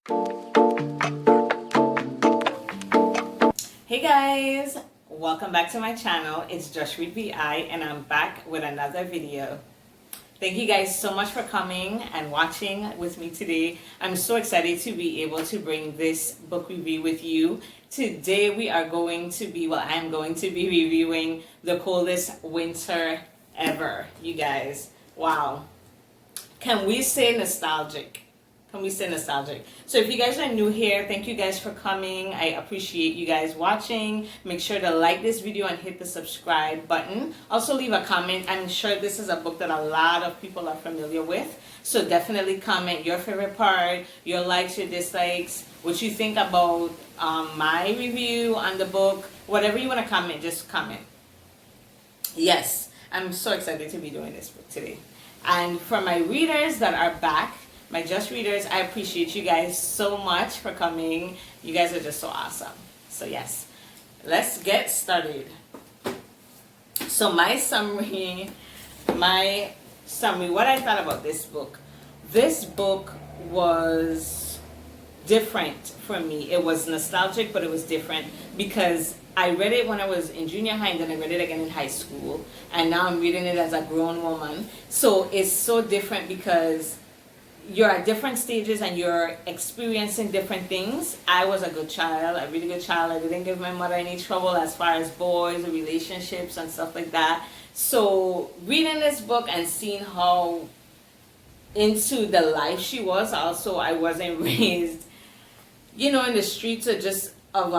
Hey guys, welcome back to my channel. It's justreaddvi and I'm back with another video. Thank you guys so much for coming and watching with me today. I'm so excited to be able to bring this book review with you. Today we are going to be, I'm going to be reviewing The Coldest Winter Ever. You guys, wow. Can we say nostalgic? So if you guys are new here, thank you guys for coming. I appreciate you guys watching. Make sure to like this video and hit the subscribe button. Also leave a comment. I'm sure this is a book that a lot of people are familiar with. So definitely comment your favorite part, your likes, your dislikes, what you think about my review on the book. Whatever you want to comment, just comment. Yes, I'm so excited to be doing this book today. And for my readers that are back, my Just Readers, I appreciate you guys so much for coming. You guys are just so awesome. So yes, let's get started. So my summary, what I thought about this book. This book was different for me. It was nostalgic, but it was different because I read it when I was in junior high, and then I read it again in high school, and now I'm reading it as a grown woman. So it's so different because you're at different stages and you're experiencing different things. I was a good child, a really good child. I didn't give my mother any trouble as far as boys, relationships, and stuff like that. So reading this book and seeing how into the life she was, also I wasn't raised, in the streets of just of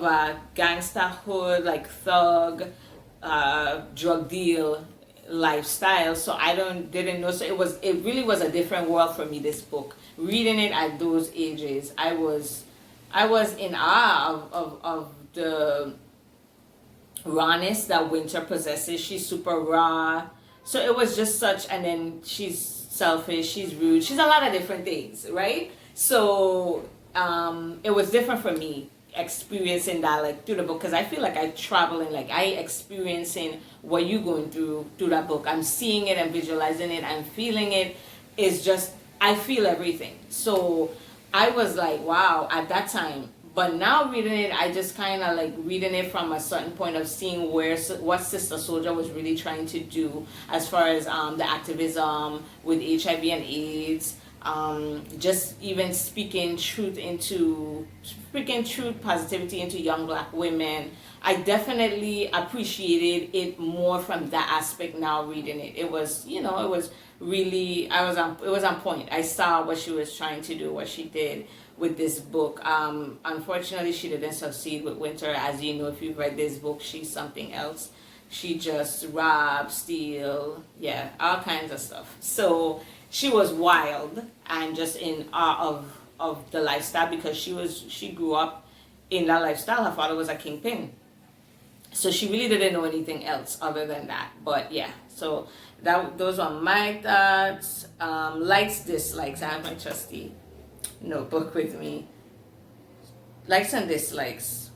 a gangster hood, like thug, drug deal lifestyle. So I didn't know. So it really was a different world for me, this book. Reading it at those ages, I was in awe of the rawness that Winter possesses. She's super raw. So it was just such, and then she's selfish, she's rude, she's a lot of different things, right? So it was different for me experiencing that like through the book, because I feel like I traveling, like I experiencing what you going through that book. I'm seeing it and visualizing it and feeling it. Is just, I feel everything. So I was like, wow, at that time. But now reading it, I just kind of like reading it from a certain point of seeing what Sister Souljah was really trying to do as far as the activism with HIV and AIDS. Just even speaking truth, positivity into young black women. I definitely appreciated it more from that aspect now reading it. It was, it was really, it was on point. I saw what she was trying to do, what she did with this book. Unfortunately, she didn't succeed with Winter. As you know, if you've read this book, she's something else. She just robbed, steal, yeah, all kinds of stuff. So she was wild and just in awe of the lifestyle, because she grew up in that lifestyle. Her father was a kingpin. So she really didn't know anything else other than that. But yeah, so those are my thoughts. Likes, dislikes. I have my trusty notebook with me. Likes and dislikes.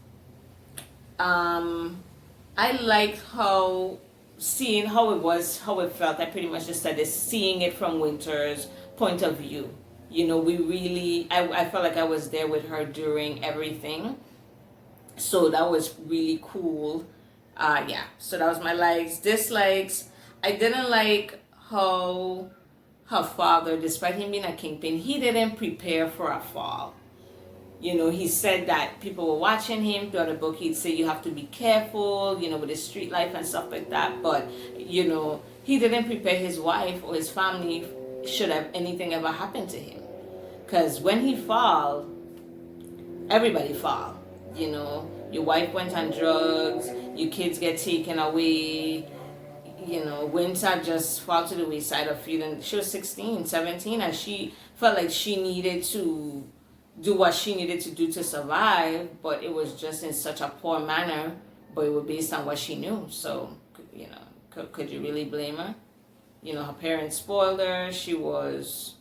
I liked seeing how it was, how it felt. I pretty much just said this, seeing it from Winter's point of view. I felt like I was there with her during everything. So that was really cool. Yeah, so that was my likes. Dislikes, I didn't like how her father, despite him being a kingpin, he didn't prepare for a fall. He said that people were watching him throughout the book. He'd say you have to be careful, with his street life and stuff like that. But, he didn't prepare his wife or his family should have anything ever happened to him. Because when he fall, everybody fall. Your wife went on drugs, your kids get taken away. Winter just fell to the wayside of feeling. She was 16, 17, and she felt like she needed to do what she needed to do to survive, but it was just in such a poor manner, but it was based on what she knew. So, could you really blame her? Her parents spoiled her. She was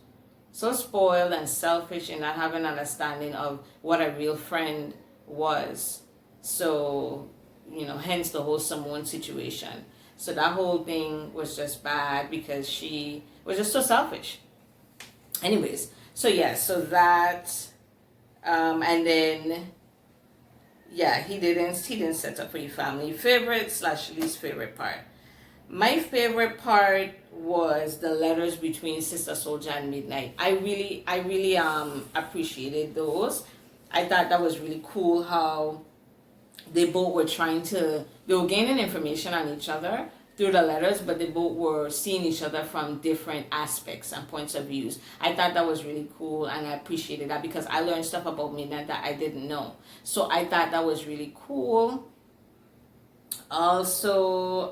so spoiled and selfish and not having an understanding of what a real friend was. So, hence the whole Samoan situation. So that whole thing was just bad because she was just so selfish. Anyways, So yeah, so that, and then yeah, he didn't set up for your family. Favorite slash least favorite part. My favorite part was the letters between Sister Souljah and Midnight. I really appreciated those. I thought that was really cool how they both were they were gaining information on each other through the letters, but they both were seeing each other from different aspects and points of views. I thought that was really cool, and I appreciated that because I learned stuff about Midnight that I didn't know. So I thought that was really cool. Also,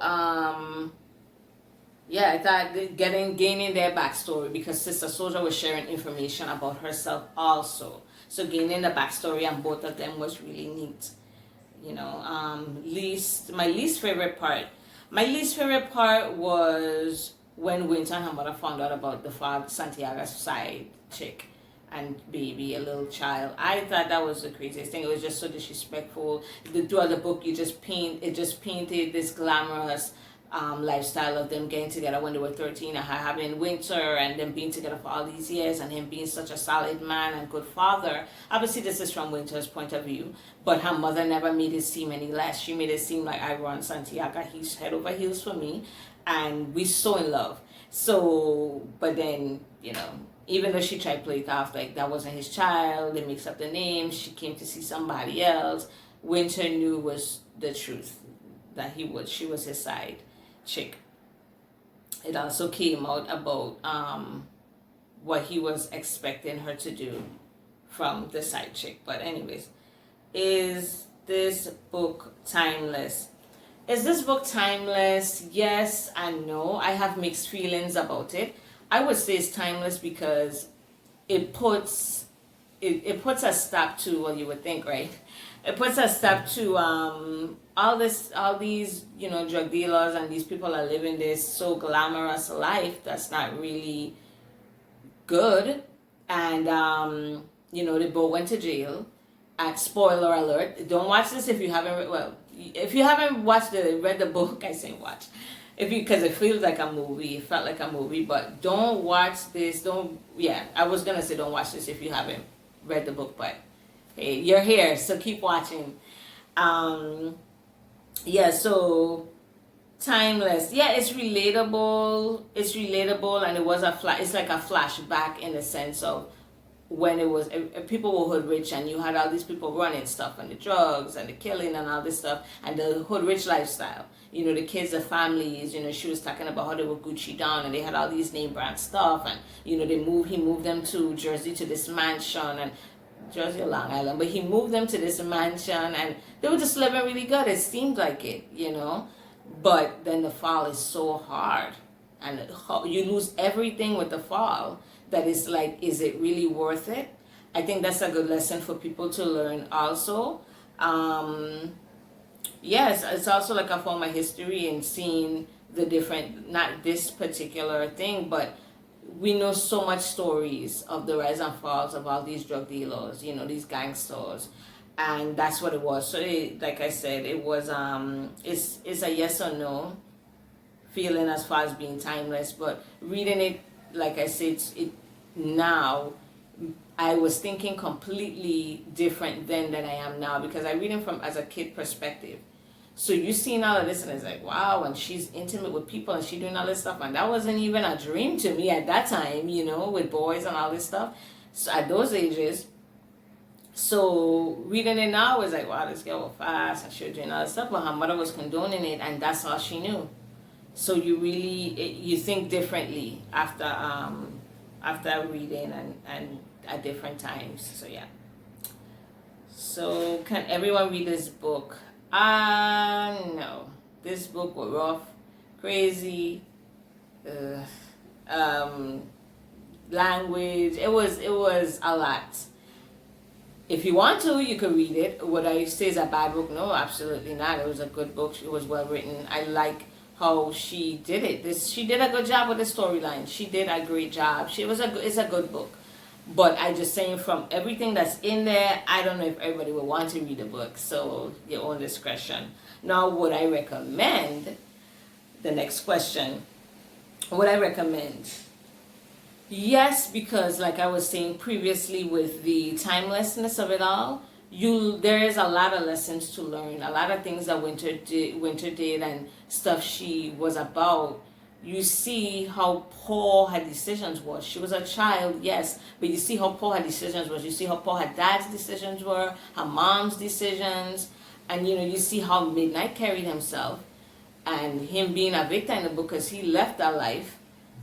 yeah, I thought gaining their backstory, because Sister Souljah was sharing information about herself also. So gaining the backstory on both of them was really neat. My least favorite part. My least favorite part was when Winter and her mother found out about the father, Santiago's side chick and baby, a little child. I thought that was the craziest thing. It was just so disrespectful. Throughout the book, it just painted this glamorous lifestyle of them getting together when they were 13 and having Winter and them being together for all these years and him being such a solid man and good father. Obviously, this is from Winter's point of view, but her mother never made it seem any less. She made it seem like I run Santiago. He's head over heels for me, and we're so in love. So, but then, even though she tried to play it off like that wasn't his child, they mixed up the names, she came to see somebody else. Winter knew was the truth, that she was his side chick. It also came out about what he was expecting her to do from the side chick. But anyways, is this book timeless? Is this book timeless? Yes and no. I have mixed feelings about it. I would say it's timeless because it puts a stop to, well, you would think, right? It puts a stop to all these drug dealers, and these people are living this so glamorous life that's not really good. And they both went to jail. And spoiler alert, don't watch this if you haven't read the book. I say watch. Because it feels like a movie, it felt like a movie, but don't watch this. I was gonna say don't watch this if you haven't read the book, but hey, you're here, so keep watching. So timeless. Yeah, it's relatable. And it was it's like a flashback in the sense of when it was people were hood rich, and you had all these people running stuff, and the drugs and the killing and all this stuff, and the hood rich lifestyle. The kids, the families, she was talking about how they were Gucci down and they had all these name brand stuff, and he moved them to Jersey, to this mansion, and Jersey or Long Island, but he moved them to this mansion, and they were just living really good. It seemed like it, but then the fall is so hard, and you lose everything with the fall. That is like, is it really worth it? I think that's a good lesson for people to learn also. Yes, it's also like a form of history and seeing the different, not this particular thing, but we know so much stories of the rise and falls of all these drug dealers, these gangsters, and that's what it was. So like I said, it was it's a yes or no feeling as far as being timeless, but reading it, like I said, now I was thinking completely different then than I am now, because I read it from as a kid perspective. So you seen all of this and it's like, wow, and she's intimate with people and she doing all this stuff, and that wasn't even a dream to me at that time, with boys and all this stuff. So at those ages, so reading it now was like, wow, this girl was fast and she was doing all this stuff, but her mother was condoning it, and that's all she knew. So you think differently after reading and at different times. So yeah. So can everyone read this book? No. This book was rough, crazy, language. It was a lot. If you want to, you could read it. Would I say it's a bad book? No, absolutely not. It was a good book. It was well written. I like how she did it. She did a good job with the storyline. She did a great job. It's a good book. But I just saying, from everything that's in there, I don't know if everybody will want to read the book. So your own discretion. Now, would I recommend? The next question. Would I recommend? Yes, because like I was saying previously with the timelessness of it all, there is a lot of lessons to learn, a lot of things that Winter did and stuff she was about. You see how poor her decisions was. She was a child, yes, but you see how poor her decisions was. You see how poor her dad's decisions were, her mom's decisions, and you see how Midnight carried himself, and him being a victim in the book because he left that life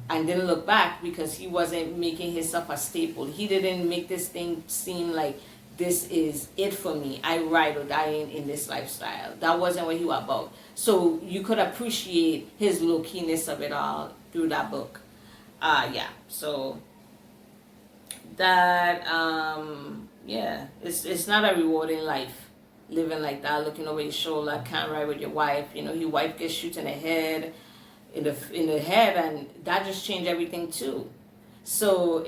and didn't look back because he wasn't making himself a staple. He didn't make this thing seem like this is it for me. I ride or die in this lifestyle. That wasn't what he was about. So you could appreciate his low keyness of it all through that book. Yeah. So that yeah, it's not a rewarding life living like that, looking over your shoulder, can't ride with your wife. Your wife gets shot in the head, in the head, and that just changed everything too. So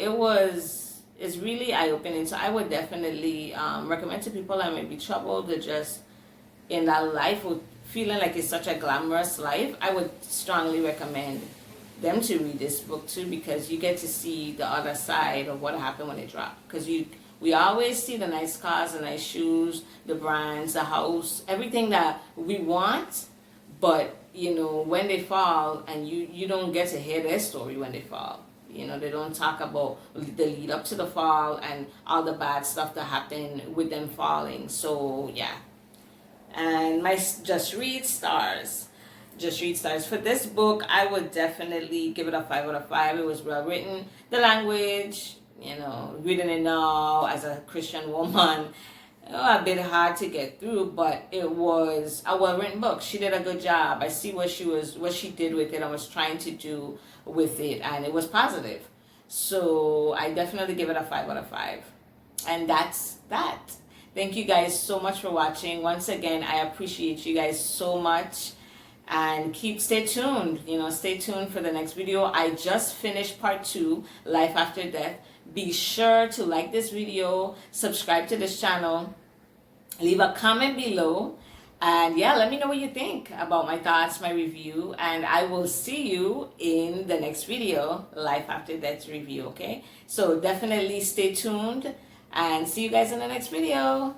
it's really eye opening. So I would definitely recommend to people that may be troubled or just in that life or feeling like it's such a glamorous life. I would strongly recommend them to read this book too, because you get to see the other side of what happened when it dropped. Because we always see the nice cars, the nice shoes, the brands, the house, everything that we want, but when they fall, and you don't get to hear their story when they fall. They don't talk about the lead up to the fall and all the bad stuff that happened with them falling. So yeah. And my Just Read stars. Just Read stars. For this book, I would definitely give it a 5 out of 5. It was well written. The language, reading it now as a Christian woman, a bit hard to get through, but it was a well written book. She did a good job. I see what she did with it and was trying to do with it, and it was positive. So I definitely give it a 5 out of 5. And that's that. Thank you guys so much for watching. Once again, I appreciate you guys so much. And stay tuned. Stay tuned for the next video. I just finished part 2, Life After Death. Be sure to like this video, subscribe to this channel, leave a comment below, and yeah, let me know what you think about my thoughts, my review, and I will see you in the next video, Life After Death review, okay? So definitely stay tuned and see you guys in the next video.